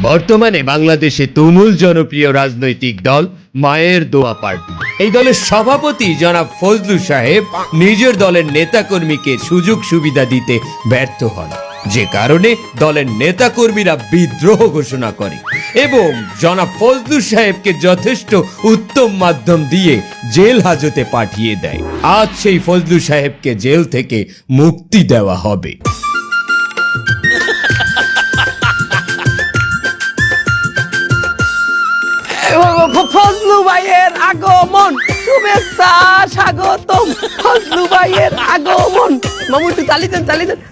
বর্তমানে বাংলাদেশে তুমুল জনপ্রিয় রাজনৈতিক দল মায়ের দোয়া পার্টি। এই দলের সভাপতি জনাব ফজলু সাহেব নিজের দলের নেতাকর্মীকে সুযোগ সুবিধা দিতে ব্যর্থ হন, যে কারণে দলের নেতাকর্মীরা বিদ্রোহ ঘোষণা করে এবং জনাব ফজলু সাহেবকে যথেষ্ট উত্তম মাধ্যম দিয়ে জেল হাজতে পাঠিয়ে দেয়। আজ সেই ফজলু সাহেবকে জেল থেকে মুক্তি দেওয়া হবে। ফজলু ভাইয়ের আগমন, শুভেচ্ছা স্বাগতম। ফজলু ভাইয়ের আগমন, মামু তুই তালি দেন,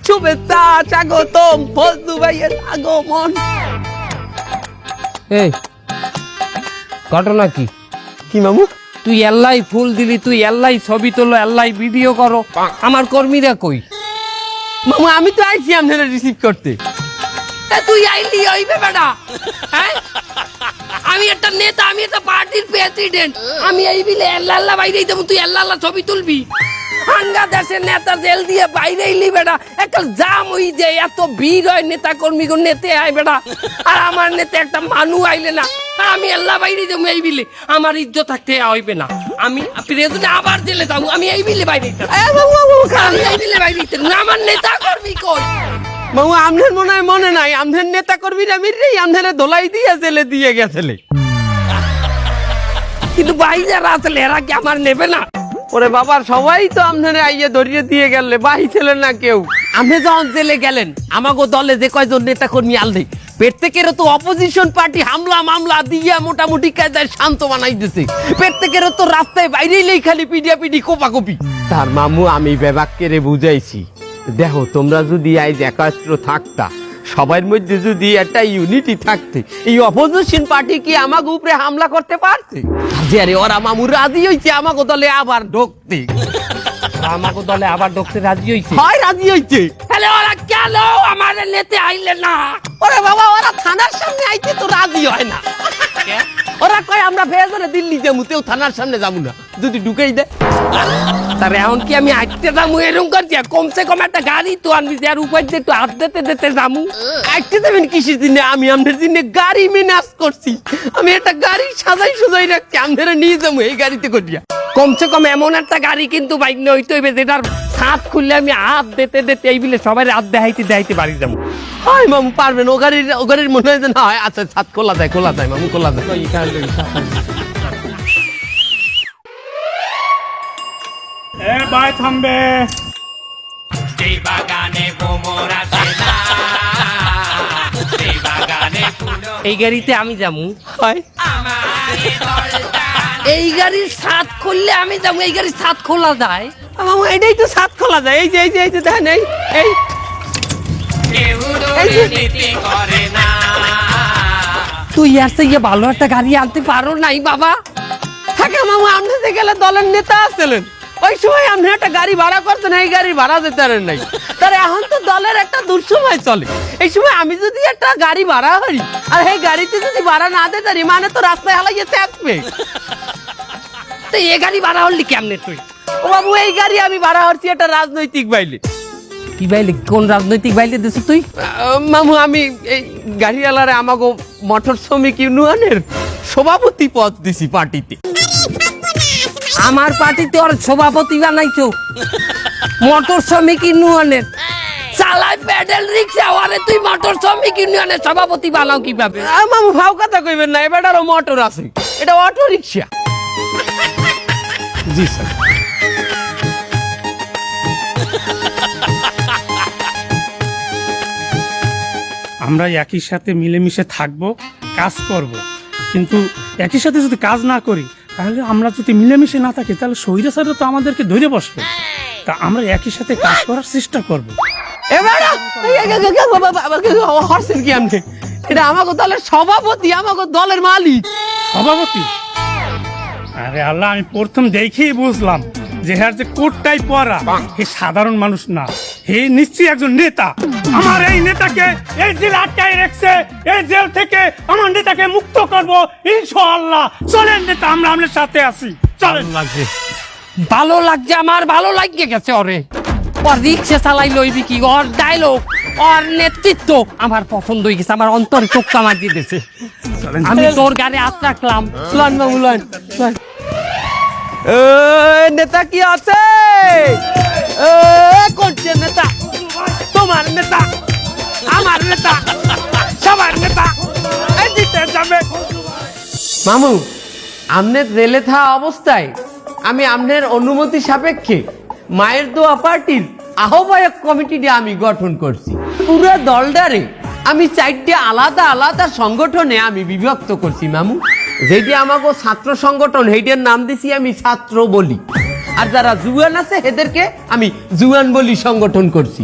শুভেচ্ছা স্বাগতম, ফজলু ভাইয়ের আগমন। এই ঘটনা কি? কি মামু? তুই এল্লাই ফুল দিলি, তুই এল্লাই ছবি তোলো, এল্লাই ভিডিও করো, আমার কর্মীরা কই? মামু আমি তো আইছি আপনারা রিসিভ করতে। তুই আইলি ওই বেটা? হ্যাঁ, আমি একটা নেতা, আমি একটা পার্টির প্রেসিডেন্ট, আমি এই বিলে আল্লাহ বাইরেই দেবো, তুই আল্লাহ ছবি তুলবি? হাঙ্গা দেশের নেতা জেল দিয়ে বাইরে এলি বেটা, একটা জাম হই যে এত ভিড় হয়, নেতা কর্মী নেতে আয় বেটা, আর আমার নেতা একটা মানু আইলে না, আমি আল্লাহ বাইরে দেবো এই বিলে, আমার ইজ্জত থাকতে হইবে না, আমি প্রেসিডেন্ট আবার জেলে যাবো, আমি এই বিলে বাইরে আমি এই বিলে বাইরে আমার নেতা কর্মী কই? মামু আপনার মনে নাই, আপনার নেতা কর্মীরা মিললেই আপনারা ধোলাই দিয়ে জেলে দিয়ে গেছিলে। কিন্তু ভাই যারা আসলে এরা কি আমার নেবে না? ওরে বাবা, সবাই তো আপনারা আইয়ে ধরিয়ে দিয়ে গেলে, বাহি ছিলেন না কেউ। আপনি যখন জেলে গেলেন, আমাগো দলে যে কয়জন নেতা কর্মী আনলে, পেট থেকে তো অপোজিশন পার্টি হামলা মামলা দিয়ে মোটামুটি কায়দায় শান্ত বানাই দিছে। পেট থেকে তো রাস্তায় বাইরেই খালি পিডিয়াপিডি কোপাকপি। তার মামু আমি বেবাক্কেরে বুঝাইছি, দেখো তোমরা যদি আজ একাত্র থাকতা, সবার মধ্যে যদি একটা ইউনিটি থাকতে, এই অপোজিশন পার্টি কি আমাকে উপরে হামলা করতে পারতে? আরে ওরা মামু রাজি হইছে আমাকে দলে আবার ঢুকতে। আমাকে দলে আবার ঢুকতে রাজি হইছে? হয় রাজি হইছে। তাহলে ওরা কেন আমার নেতে আইলে না? ওরে বাবা, ওরা থানার সামনে আইছে তো রাজি হয় না। ওরা কয় আমরা ভেজরে দিল্লি যাবো, তেও থানার সামনে যাবো না, যদি ঢুকেই দেয়। তার এখন কি আমি আইতে যাবো এরকম করছি? কমসে কম একটা গাড়ি তো আনবি, যার উপর দিয়ে একটু হাত দিতে যাবো। আইতে যাবেন কিসের দিনে? আমি আপনার দিনে গাড়ি মেনাজ করছি, আমি একটা গাড়ি সাজাই রাখছি, আপনারা নিয়ে যাবো এই গাড়িতে করিয়া। কমসে কম এমন একটা গাড়ি কিন্তু বাইক হইতে হইবে যেটার ছাদ খুললে আমি হাত দিতে এই বিলে সবাই হাত দেখাইতে বাড়ি যাবো। হয় মামু পারবেন? ও গাড়ির মনে হয় যে না হয়। আচ্ছা ছাদ খোলা যায় মামু, খোলা যায়। ভাই থামবে। এই গাড়িতে আমি যাবো। হয় এই গাড়ির ছাদ খুললে আমি যাবো, এই গাড়ির ছাদ খোলা যায়? মামু এটাই তো ছাদ খোলা যায়। এই যে দেখেন, এই তুই আসতে গিয়ে ভালো একটা গাড়ি আনতে পারো নাই বাবা? থাকে মামু, আপনি যে গেলে দলের নেতা আসছিলেন, ওই সময় আপনি একটা গাড়ি ভাড়া করতেন, এই গাড়ি ভাড়া দিতে পারেন নাই। তার এখন তো দলের একটা দুঃসময় চলে, এই সময় আমি যদি একটা গাড়ি ভাড়া করি আর এই গাড়িতে যদি ভাড়া না দিতে পারি, মানে তো রাস্তায় হালাইয়ে থাকবে। তো এই গাড়ি ভাড়া হলি কেমনে তুই? ও বাবু, এই গাড়ি আমি ভাড়া করছি একটা রাজনৈতিক বাইলে। কি বাইলে? কোন রাজনৈতিক বাইলে দিছ তুই? মামু আমি এই গাড়িওয়ালারে আমাকে মোটর শ্রমিক ইউনিয়নের সভাপতি পদ দিছি পার্টিতে। আমার পার্টিতে ওর সভাপতি বানাইছো? মোটর শ্রমিক ইউনিয়নের চালাই প্যাডেল রিক্সা, ওরে তুই মোটর শ্রমিক ইউনিয়নের সভাপতি বানাও কিভাবে? মামু ভাও কথা কইবেন না, এবারও মোটর আছে, এটা অটো রিক্সা। জি স্যার। আমরা একই সাথে মিলেমিশে থাকবো, কাজ করব, কিন্তু একই সাথে যদি কাজ না করি, তাহলে আমরা যদি মিলেমিশে না থাকি, তাহলে স্বৈরাচাররা তো আমাদেরকে ধরে বসবে। তা আমরা একই সাথে কাজ করার চেষ্টা করব। হরছেন কি আপনি? এটা আমাকে দলের সভাপতি, আমাকে দলের মালিক। সভাপতি? আরে আল্লাহ, আমি প্রথম দেখেই বুঝলাম যে হ্যাঁ, যে কোটটাই পরা, হে সাধারণ মানুষ না, হে নিশ্চয়ই একজন নেতা। আমার এই নেতাকে এই জেল আটকায় রেখেছে, এই জেল থেকে আমার নেতাকে মুক্ত করব ইনশাআল্লাহ। চলেন নেতা, আমরা আপনার সাথে আছি, চলেন। ভালো লাগছে, আমার ভালো লাগিয়ে গেছে। ওরে ওর রিক্সা চালাই লইবি কি? ওর ডায়লগ ওর নেতৃত্ব আমার পছন্দ হয়ে গেছে, আমার অন্তরে চোখটা মারিয়ে দিয়েছে। আমি তোর গাড়ি হাত রাখলাম। লন মামু লন, লন। নেতা কি আছে? করছে নেতা, তোমার নেতা, আমার নেতা, সবার নেতা এই জিতে যাবে। মামু, আমনের রেলে থাকা অবস্থায় আমি আমনের অনুমতি সাপেক্ষে মায়ের দোয়া পার্টির আহ্বায়ক কমিটিটা আমি গঠন করছি। পুরো দলটারে আমি 4টে আলাদা আলাদা সংগঠনে আমি বিভক্ত করছি মামু। যেটি আমাকে ছাত্র সংগঠন, সেইটার নাম দিছি আমি ছাত্র বলি। আর যারা জুয়ান আছে এদেরকে আমি জুয়ান বলি সংগঠন করছি।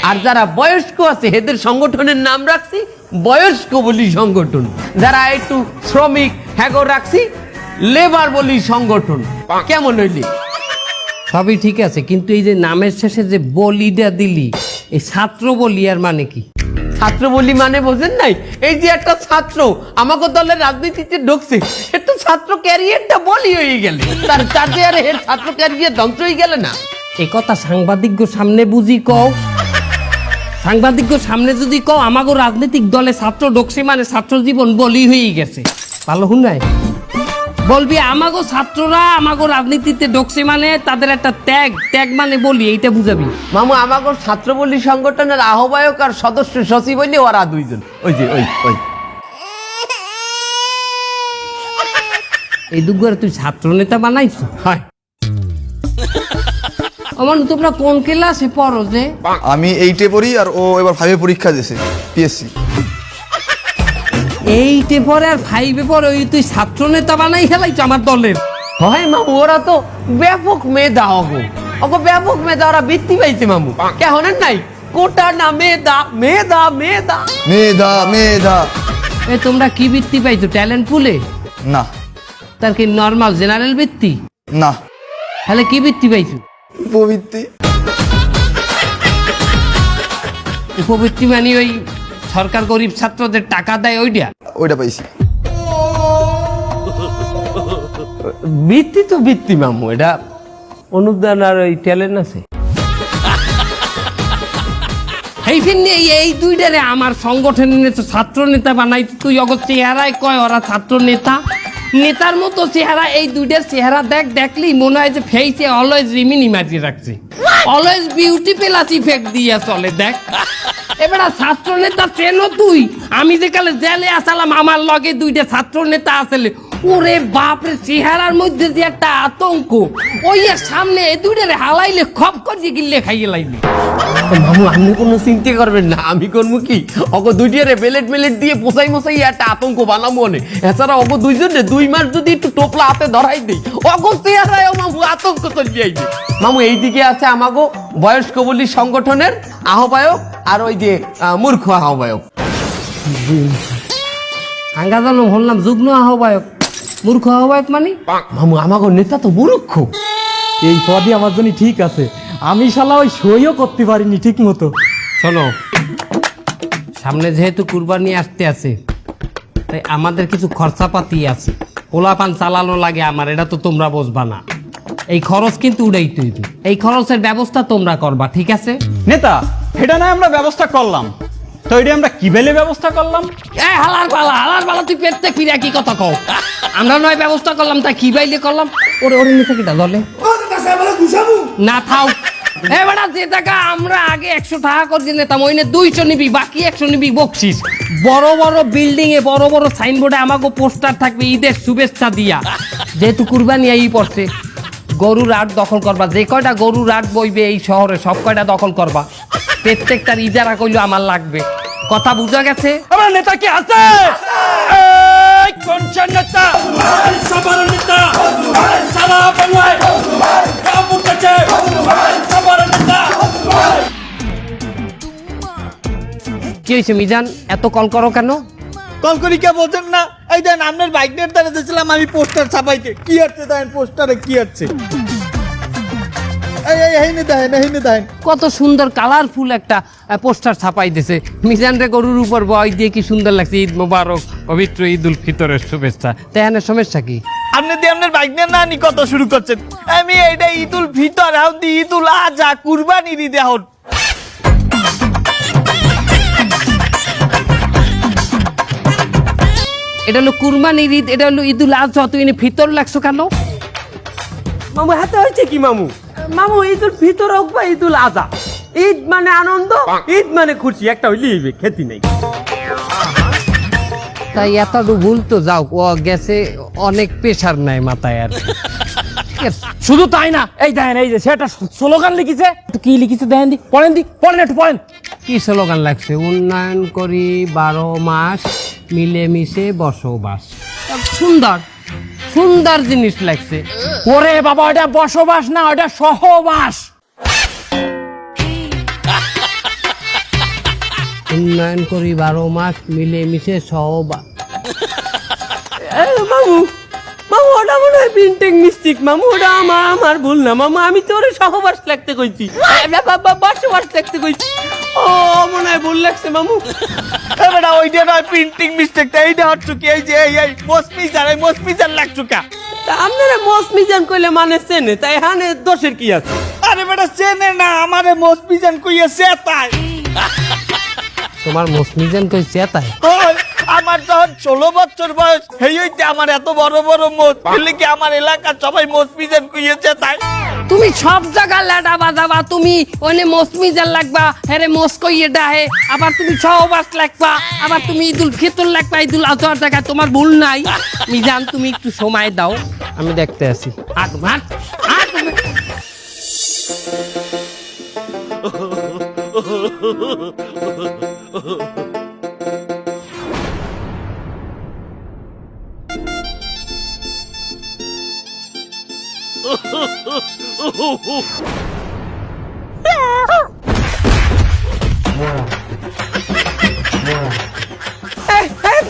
আর যারা বয়স্ক আছে এদের সংগঠনের নাম রাখছি বয়স্ক বলি সংগঠন। যারা একটু শ্রমিক হ্যাগো রাখছি লেবার বলি সংগঠন। কেমন হইলি? সবই ঠিক আছে, কিন্তু এই যে নামের শেষে যে বলিটা দিলি, এই ছাত্র বলি আর মানে কি? ছাত্র বলি মানে বোঝেন নাই? এই যে একটা ছাত্র আমাকে দলের রাজনীতিতে ঢুকছে, একটু ছাত্র ক্যারিয়ারটা বলি হয়ে গেলে তার যে আর এর ছাত্র ক্যারিয়ার ধ্বংস হয়ে গেলে না। এই কথা সাংবাদিক সামনে বুঝি কও। সাংবাদিক সামনে যদি কও আমাকে রাজনৈতিক দলে ছাত্র ঢুকছে মানে ছাত্র জীবন বলি হয়ে গেছে, ভালো হুনাই বলবি আমাগো ছাত্ররা আমাগো রাজনীতিতে ঢুকছে মানে তাদের একটা ত্যাগ মানে বলি, এইটা বুঝাবি। মামু, আমাগো ছাত্র বলি সংগঠনের আহ্বায়ক আর সদস্য সচিব হইলে ওরা দুইজন। ওই যে ওই এই দুগুয়ার তুই ছাত্র নেতা বানাইছ? হয়। আমার তোমরা কোন ক্লাসে পড়ো যে? আমি 8-এ পড়ি আর ও এবার 5-এ পরীক্ষা দিয়েছে পিএসসি। 8-এ পড়ে আর 5-এ পড়ে ওই তুই ছাত্র নেতা বানাই খেলাইছ আমার দলের? হয় মামু, ওরা তো ব্যাপক মেধা অগো ব্যাপক মেধা, ওরা বৃত্তি পাইছে মামু। কেমন নাই কোটা না মেধা মেধা মেধা মেধা মেধা। এ তোমরা কি বৃত্তি পাইছো? ট্যালেন্ট পুলে? না তার কি নর্মাল জেনারেল বৃত্তি? না। তাহলে কি বৃত্তি পাইছো? উপবৃত্তি। উপবৃত্তি মানে ওই সরকার গরিব ছাত্রদের টাকা দেয় ওইটা পাইছি। বৃত্তি তো বৃত্তি মামু, এটা অনুদান আর ওই ট্যালেন্ট আছে। এই দুইটারে আমার সংগঠনের ছাত্র নেতা বানাই। তুই অগর চেহারায় কয় ওরা ছাত্র নেতা, নেতার মতো চেহারা। এই দুইটার চেহারা দেখলেই মনে হয় যে ফেসে অলওয়েজ রিমিনি মারিয়ে রাখছে, অলওয়েজ বিউটি প্লাস ইফেক্ট দিয়ে চলে। দেখ এবার ছাত্র নেতা চেনো তুই? আমি যে কালে জেলে আসালাম আমার লগে দুইটা ছাত্র নেতা আসলে, ওরে বাপরে চেহারার মধ্যে যে একটা আতঙ্ক, ওই সামনে এই দুইটারে হালাইলে খপ করে গিলে খাইয়ে লাইলে। মামু, আপনি কোনো চিন্তা করবেন না, আমি করবো কি অগো দুইটারে বেলেট দিয়ে পোসাই মশাই একটা আতঙ্ক বানাবো মনে। এছাড়া অগো দুইজনে 2 মাস যদি একটু টোপলা হাতে ধরাই দেই অগো চেহারায় মামু আতঙ্ক চলে যাইবে। মামু, এইদিকে আছে আমাগো বয়স্ক বলি সংগঠনের আহ্বায়ক আর ওই যে মূর্খ আহ্বায়ক। আঙ্গা জানো বললাম যুগ্ম আহ্বায়ক, মূর্খ আহ্বায়ক মানে? মামু, আমাগো নেতা তো মূর্খ। এই পদই আমার জন্য ঠিক আছে, আমি শালা ওই সইও করতে পারিনি ঠিক মতো। শোনো, সামনে যেহেতু কুরবানি আসতে আছে, তাই আমাদের কিছু খরচাপাতি আছে, পোলাপান চালানো লাগে আমার, এটা তো তোমরা বুঝবা না। এই খরচ কিন্তু উড়াইতে হইবে, এই খরচের ব্যবস্থা তোমরা করবা, ঠিক আছে? নেতা, এটা না আমরা ব্যবস্থা করলাম, তো এটা আমরা কি বেলে ব্যবস্থা করলাম? হালার পালা তুই পেটতে ফিরে কি কথা কও? আমরা নয় ব্যবস্থা করলাম, তা কি বাইলে করলাম? ওরে নিচে কিটা দলে না থাও। এবার যে টাকা আমরা আগে 100 টাকা করে নিতাম, ওই 200 নিবি, বাকি 100 নিবি বকশিস। বড় বড় বিল্ডিং এ বড় বড় সাইনবোর্ডে আমাকে পোস্টার থাকবে ঈদের শুভেচ্ছা দিয়া। যেহেতু কুরবানি এই পড়ছে, গরুর হাট দখল করবা, যে কয়টা গরুর হাট বইবে এই শহরে সব কয়টা দখল করবা। প্রত্যেকটার ইজারা কইলো আমার লাগবে, কথা বুঝা গেছে? আমার নেতা কি আছে? কোন নেতা? সবার নেতা সারা বাংলায় কাবু করছে, সবার নেতা। কি হয়েছে মিজান, এত কল করো কেন? কল করি কে বলছেন না? এই দেন আপনার বাইক নিয়ে দাঁড়িয়েছিলাম আমি পোস্টার ছাপাইতে। কি আছে দেখেন পোস্টারে কি আছে? কত সুন্দর কালারফুল একটা পোস্টার ছাপাই দিয়েছে। মিজান রে গরুর উপর বয় দিয়ে কি সুন্দর লাগছে। ঈদ মোবারক, পবিত্র ঈদ উল ফিতরের শুভেচ্ছা। তেহানের সমস্যা কি? আপনি দিয়ে আপনার বাইক নিয়ে না নি কত শুরু করছেন? আমি এইটা ঈদ উল ফিতর, ঈদ উল আজহা, কুরবানির ঈদ এখন এটা হলো কুরবানির ঈদ, এটা হলো ঈদুল আজহা, তুই এনে ভিতর লাগছো কেন? মামু হাতে হয়েছে কি মামু? মামু ঈদুল ফিতর হোক বা ঈদুল আজহা, ঈদ মানে আনন্দ, ঈদ মানে খুশি, একটা হইলে খেতি নেই। তাই এতটুকু ভুল তো যাও, ও গেছে অনেক প্রেশার নাই মাথায় আর কি। ঠিক আছে। শুধু তাই না, এই দেখেন এই যে সেটা স্লোগান লিখেছে, একটু কি লিখেছে দেখেন দি, পড়েন দি, পড়েন একটু পড়েন। কি স্লোগান লাগছে? উন্নয়ন করি 12 মাস মিলেমিশে বসবাস। সুন্দর সুন্দর জিনিস লাগছে। ওরে বাবা, ওটা বসবাস না, ওটা সহবাস। উন্নয়ন করি 12 মাস মিলেমিশে সহবাস। মামু মামু ওটা মনে হয় প্রিন্টিং মিস্টেক মামু, ওটা আমার ভুল না মামু, আমি তো ওরে সহবাস লিখতে কইছি, বসবাস লিখতে কইছি। ও মনে হয় ভুল লাগছে মামু। বেটা ওইটা নয় প্রিন্টিং মিস্টেকটা, এইটা হচ্ছে কি এই যে এই মসমিজার লাগছো কা? তা আপনারা মসমিজান কইলে মানে চেনে, তাই হানে দোষের কি আছে? আরে বেটা চেনে না আমারে মসমিজান কইয়াছে তাই। তোমার মসমিজান কইছে তাই? ওই, আমার যখন 16 বছর বয়স সেই হইতে আমার এত বড় বড় মোট বললে কি আমার এলাকার সবাই মসমিজান কইয়াছে তাই। তুমি সব জায়গা লেডা বাজাবা, তুমি ওনে মসমিজান লাগবা, হেরে মস্কইয়ে ডাহে, আবার তুমি সহবাস লাগবা, আবার তুমি ঈদুল ফিতর লাগবা, ঈদুল আজহার জায়গায় তোমার ভুল নাই। মিজান তুমি একটু সময় দাও, আমি দেখতে আছি। আট মাস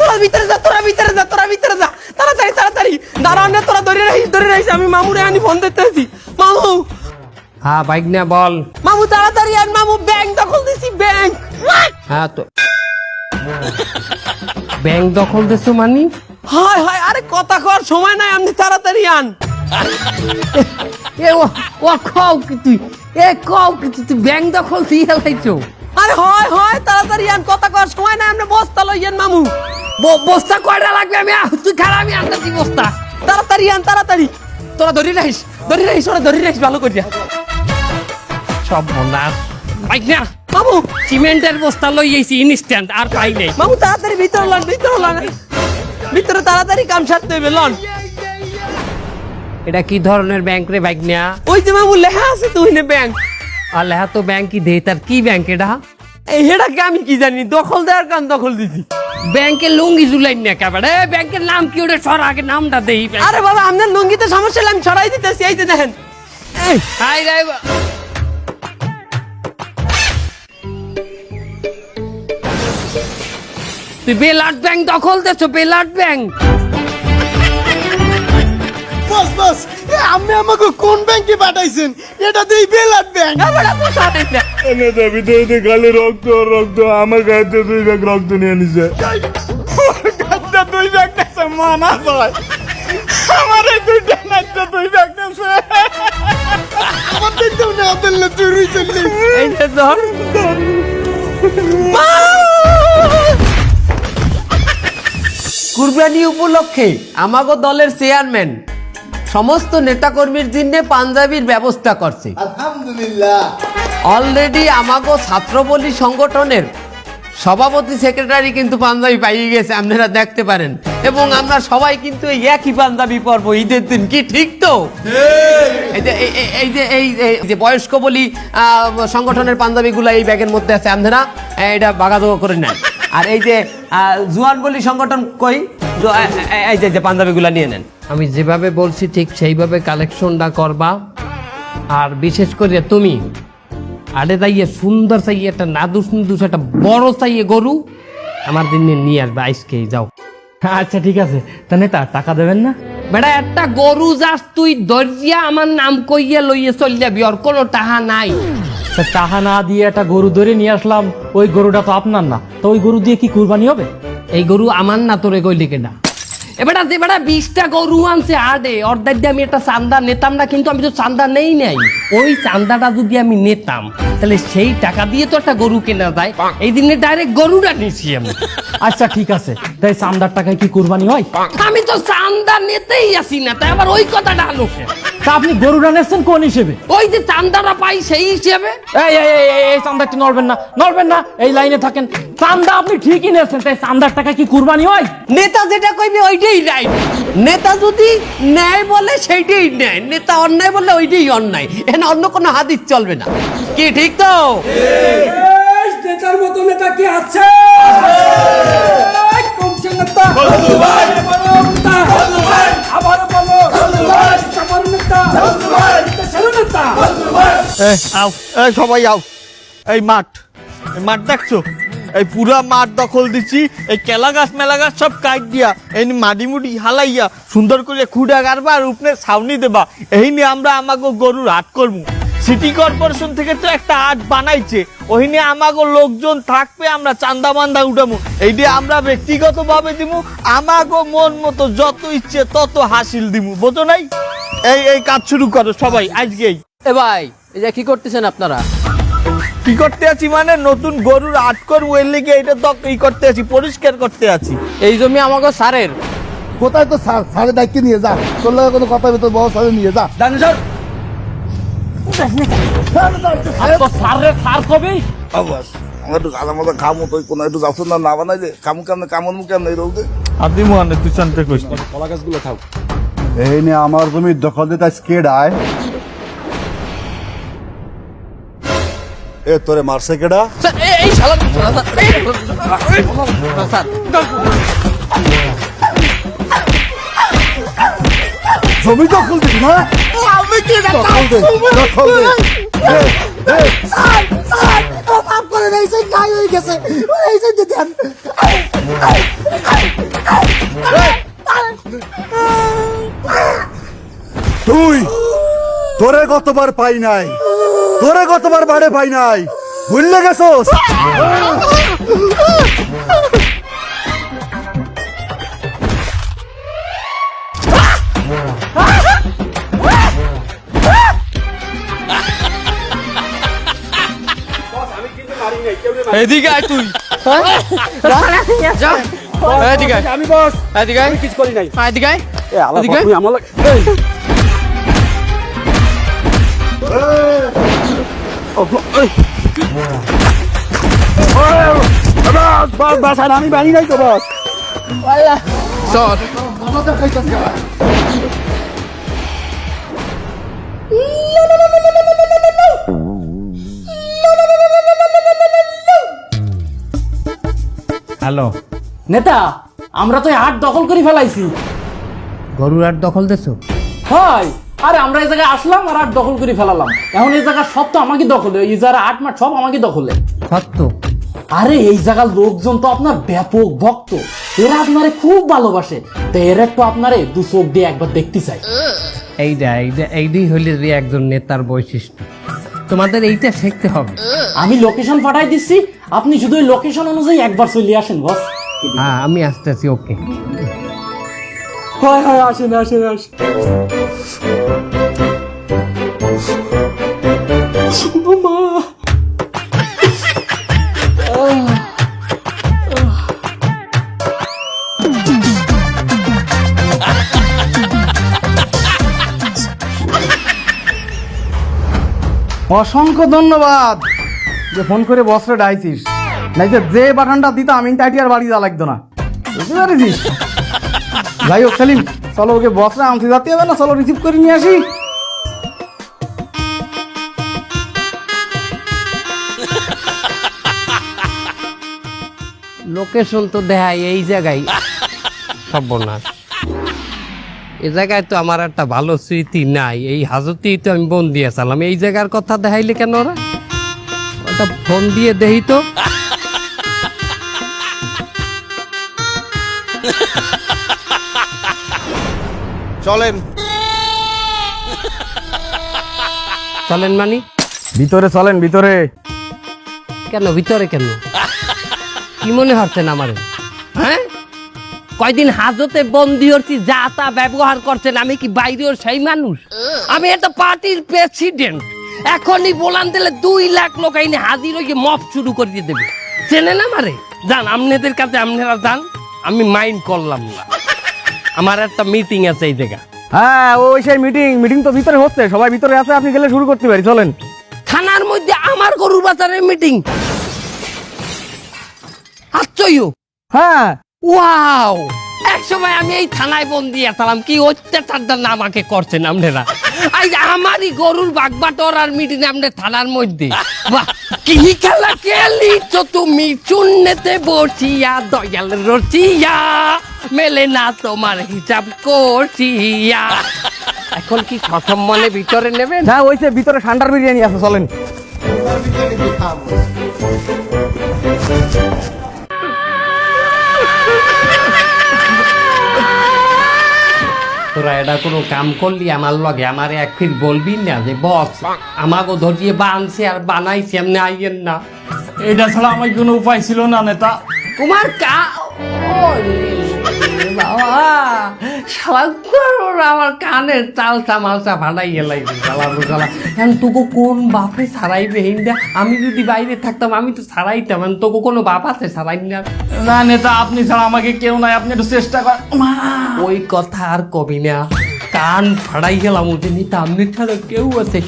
তোরা ভিতরে যা, তোরা ভিতরে যা, তোরা ভিতরে যা, তাড়াতাড়ি তাড়াতাড়ি, দাঁড়ান না, তোরা ধরে রাখিস, আমি মামুরে আনি ফোন দিতে আছি। মামু হ্যাঁ বাইক না বল। মামু তাড়াতাড়ি আন মামু, ব্যাংক দখল দিছি, ব্যাংক। হ্যাঁ তো ব্যাংক দখল দিছো মানি? হায় হায়, আরে কথা কর সময় নাই, আপনি তাড়াতাড়ি আন। এ ও খাও কি তুই, এ খাও কি তুই ব্যাংক দখল দিয়ে লাইছো? আরে হয় হয়, তাড়াতাড়ি আন, কথা কর সময় নাই, আপনি বস্তা লইয়েন মামু। বস্তা কয়টা লাগবে? তুই খারাপ, আমি আনতেছি বস্তা। তাড়াতাড়ি আন, তাড়াতাড়ি। তোরা ধরে রাখিস, ওরা ধরে রাখিস ভালো করিয়া। সব মনাস বাইক না মামু সিমেন্টের বস্তা লই আইছি ইনস্ট্যান্ট, আর পাই নাই। মামু তাড়াতাড়ি ভিতরে লন, ভিতরে তাড়াতাড়ি কাম সারতে হবে, লন। এটা কি ধরনের ব্যাংক রে বাইক না? ওই যে মামু লেখা আছে তুই নে ব্যাংক। আর লেহা তো ব্যাংকই দেই, তার কি ব্যাংক এটা? এই হেটাকে আমি কি জানি, দখল দেওয়ার কাম দখল দিছি। ব্যাংকের লুঙ্গি জুলাই না একেবারে। ব্যাংকের নাম কি ওটা? সর আগে নামটা দেই। আরে বাবা আপনার লুঙ্গিতে সমস্যা হলে আমি ছড়াই দিতেছি, এই যে দেখেন। এই হাই রে তুই বেলাট ব্যাংক দখল দেছো, বেলাট ব্যাংক। বস আপনি আমাকে কোন ব্যাংকে পাঠাইছেন? এটা দেই বেলাট ব্যাংক। বড় বসাতে না। এনে দেবি তুই খালি রক্ত রক্ত, আমার গাড়িতে 2 ব্যাগ রক্ত নিয়ে নিছে। গাছটা 2 ব্যাগ নেছে মানা যায়, আমার এই 2টা নাচটা 2 ব্যাগ নেছে। আমার দেখতে না আদল্লা চুরি চললি। এই যে ধর। কুরবানি উপলক্ষে আমাগো দলের চেয়ারম্যান সমস্ত নেতাকর্মীর জন্য পাঞ্জাবির ব্যবস্থা করছে। আলহামদুলিল্লাহ। অলরেডি আমাগো ছাত্রবলী সংগঠনের সভাপতি সেক্রেটারি কিন্তু পাঞ্জাবি পাইয়ে গেছে, আপনারা দেখতে পারেন। এবং আমরা সবাই কিন্তু এই একই পাঞ্জাবি পরবো ঈদের দিন, কি ঠিক তো? এই যে বয়স্ক বলি সংগঠনের পাঞ্জাবিগুলো এই ব্যাগের মধ্যে আছে, আপনারা এটা বাগাদোয়া করে নেন। আর এই যে জুয়ান বলি সংগঠন কই, এই যে পাঞ্জাবিগুলো নিয়ে নেন। আমি যেভাবে বলছি ঠিক সেইভাবে কালেকশনটা করবা। আর বিশেষ করে তুমি আরে দাইয়ে সুন্দর চাইয়ে একটা নাদুস নুদুস একটা বড় চাইয়ে গরু আমার দিন নিয়ে আসবে আইসকেই যাও। আচ্ছা ঠিক আছে, তা নেতা টাকা দেবেন না? বেটা একটা গরু যাস তুই দরিয়া আমার নাম কইয়া লইয়ে চল যাবি, ওর কোনো টাহা নাই। তা টাকা না দিয়ে একটা গরু ধরে নিয়ে আসলাম, ওই গরুটা তো আপনার না, তো ওই গরু দিয়ে কি কুরবানি হবে? এই গরু আমার না, তোরে কইলে কেনা? এবারে যে বেটা 20টা গরু আনছে আডে অর্ধেক দিয়ে আমি একটা চান্দা নিতাম না, কিন্তু আমি তো চান্দা নেই নাই। ওই চান্দাটা যদি আমি নিতাম তাহলে সেই টাকা দিয়ে তো একটা গরু কেনা যায়। এই দিনে ডাইরেক্ট গরুটা নিছি আমি। আচ্ছা ঠিক আছে, তাই চান্দার টাকায় কি কুরবানি হয়? আমি তো চান্দা নিতেই আসি না, তাই আবার ওই কথাটা আলো কেন? তা আপনি গরুটা নেচ্ছেন কোন হিসেবে? ওই যে চান্দাটা পাই সেই হিসেবে। এই চান্দাটি নড়বেন না, এই লাইনে থাকেন। চান্দা আপনি ঠিকই নেছেন, তাই চান্দার টাকা কি কুরবানি হয়? নেতা যেটা কইবে ওইটাই রাইট। নেতা যদি ন্যায় বলে সেইটাই ন্যায়, নেতা অন্যায় বললে ওইটাই অন্যায়। এখানে অন্য কোনো হাদিস চলবে না। কি ঠিক তো? নেতার মতো নেতা কি আছে? কোনছে নেতা? আবার বলো আমার নেতা, দেশের নেতা। এই সবাই আও, এই মাঠ দেখছো? এই পুরা মাঠ দখল দিচ্ছি, এই কেলা গাছ মেলা গাছ সব কাট দিয়া এই মাটি মুটি হালাইয়া সুন্দর করে খুঁড়া গাড়বা আর উপরে ছাউনি দেবা। এই নিয়ে আমরা আমাকে গরুর হাট করবো। সিটি কর্পোরেশন থেকে তো একটা হাট বানাইছে, ওই নিয়ে আমাকে লোকজন থাকবে, আমরা চান্দা মান্দা উঠাবো। এই দিয়ে আমরা ব্যক্তিগত ভাবে দিমু, আমাকে মন মতো যত ইচ্ছে তত হাসিল দিমু, বোঝো নাই? এই কাজ শুরু করো সবাই আজকেই। এ ভাই, এই যে কি করতেছেন আপনারা? কি করতে আছি মানে নতুন গরুর আট করবো, এর লিগে এটা তো ই করতে আছি, পরিষ্কার করতে আছি। এই জমি আমাকে সারের। কোথায় তো সারে দায়িত্ব নিয়ে যা, তোর লাগে কোনো কথা ভেতর বড় সারে নিয়ে যা। সার কবে? আমার একটু গাঁদা মাথা খামো, তুই কোনো একটু যাচ্ছ না বানাইলে খামু কেমন কামন কেমন এই রোদে। আদি মহানে তুই শান্তি করিস না। এই নিয়ে আমার জমির দখল দিতে স্কেড আয়। এ তোরে মারছে কেডা? স্যার, এই শালা স্যার, জমি দখল দিবি না? আমি কি দখল দে, দখল দে। তুই তোরে কতবার পাই নাই, তোরে কতবার বাড়ে পাই নাই, ভুললে গেছোস? এদিকে আয় তুই। এদিকে আয়। আমি বস, এদিকে আয়। কিছু করি নাই। এদিকে আয়। এ আলা এদিকে আয়। তুই আমার বাসায় আমি বানি নাই তো বস। সর। হ্যালো নেতা, আমরা তো এই হাট দখল করে ফেলাইছি। গরুর হাট দখল দেছো? হয়, আরে আমরা এই জায়গায় আসলাম আর হাট দখল করে ফেলালাম। এখন এই জায়গা সব তো আমাকে দখলে, এই যারা হাট মাঠ সব আমাকে দখলে। সত্য? আরে এই জায়গার লোকজন তো আপনার ব্যাপক ভক্ত, এরা আপনারে খুব ভালোবাসে, তো এরা একটু আপনারে দু চোখ দিয়ে একবার দেখতে চাই। এইটাই হইলে যে একজন নেতার বৈশিষ্ট্য। তোমাদের এইটা শিখতে হবে। আমি লোকেশন পাঠাই দিচ্ছি, আপনি শুধু ওই লোকেশন অনুযায়ী একবার চলে আসেন বস। হ্যাঁ, আমি আসতেছি। ওকে। হয় হয়, আসেন আসেন আসেন। মা অসংখ্য ধন্যবাদ যে ফোন করে বসরে ডাইছিস, নাই যে বাটনটা দিত আমি তাইটি আর বাড়ি যা লাগতো না, বুঝতে পারিস? যাই হোক সেলিম, চলো ওকে বসরে আনতে যেতে হবে না, চলো রিসিভ করে নিয়ে আসি। লোকেশন তো দেখায় এই জায়গায়। সর্বনাশ, এই জায়গায় তো আমার একটা ভালো স্মৃতি নাই। এই হাজতেই তো আমি বন্দি আছিলাম। এই জায়গার কথা দেখাইলে কেন ওরা? ওটা ফোন দিয়ে দেই তো। চলেন। চলেন মানি? ভিতরে চলেন, ভিতরে। কেন ভিতরে কেন? কি মনে হচ্ছেন আমার? হ্যাঁ, কয়দিন হাজতে বন্দি হচ্ছি, যা তা ব্যবহার করছেন, আমি কি বাইরেও সেই মানুষ? আমি একটা পার্টির প্রেসিডেন্ট, এখনই বলান দিলে 2 লাখ লোক আইনে হাজির হয়ে মপ শুরু করিয়ে দেবে। চেনেন আমারে? যান আপনাদের কাছে, আপনারা যান, আমি মাইন্ড করলাম না। আমার একটা মিটিং আছে এই জায়গা। হ্যাঁ ওই সেই মিটিং তো ভিতরে হচ্ছে, সবাই ভিতরে আছে, আপনি গেলে শুরু করতে পারি, চলেন। থানার মধ্যে আমার গরুর বাজারের মিটিং? আচ্ছয়ও, হ্যাঁ ওয়াও! এক সময় আমি এই থানায় বন্দি আসলাম, কি অত্যাচারটা না আমাকে করছেন আপনারা। আজ আমারই গরুর বাগবাটর আর মিটিং আপনার থানার মধ্যে। বাহ, কি খেলা খেলিছ তুমি চুন্নেতে বসিয়া, দয়াল রচিয়া, মেলে না তোমার হিসাব করছিয়া। এখন কি সসম্মানে ভিতরে নেবেন? হ্যাঁ ওই যে ভিতরে ঠান্ডার বিরিয়ানি আছে, চলেন। তোরা এটা কোনো কাম করলি আমার লগে, আমার এক ফির বলবি না যে বস আমাকে ধরিয়ে বানছে আর বানাইছে, এমনি আইয়েন না। এটা ছাড়া আমার কোনো উপায় ছিল না নেতা। তোমার বাবা আমার কানের চালটা মালটা ভাড়াইয়ে লাগবে, এখন তোকে কোন বাপে ছাড়াইবে? হিন্দা আমি যদি বাইরে থাকতাম আমি তো ছাড়াইতাম, তোকে কোনো বাপ আছে ছাড়াই না? না নেতা, আপনি ছাড়া আমাকে কেউ নাই, আপনি একটু চেষ্টা করেন। ওই কথা আর কবি না, কান ফাড়াই গেলাম ওদের নেতা, আমি ছাড়া কেউ আছে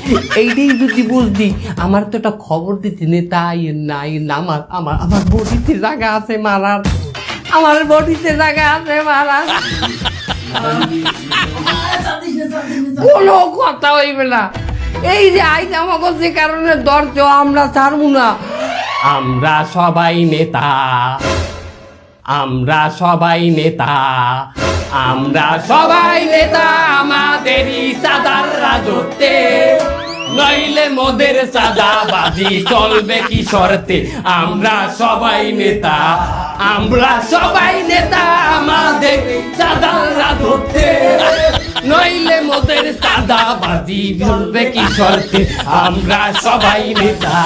এইটাই যদি বুঝদি। আমার তো একটা খবর দিতে নেতা আইয়েন না, আইয়েন না, আমার আমার আমার বডিতে জায়গা আছে মারার, আমার বডিতে জায়গা আছে মারার। কোনো কথা হইবে না। এই যে আইজ আমাকে যে কারণে দরজ, আমরা ছাড়বো না। আমরা সবাই নেতা, আমরা সবাই নেতা, আমরা সবাই নেতা, আমাদেরই চাঁদার রাজত্বে, নইলে মোদের চাঁদাবাজি চলবে কি শর্তে? আমরা সবাই নেতা, আমরা সবাই নেতা, আমাদের চাঁদার রাজত্বে, নইলে মোদের চাঁদাবাজি চলবে কি শর্তে? আমরা সবাই নেতা।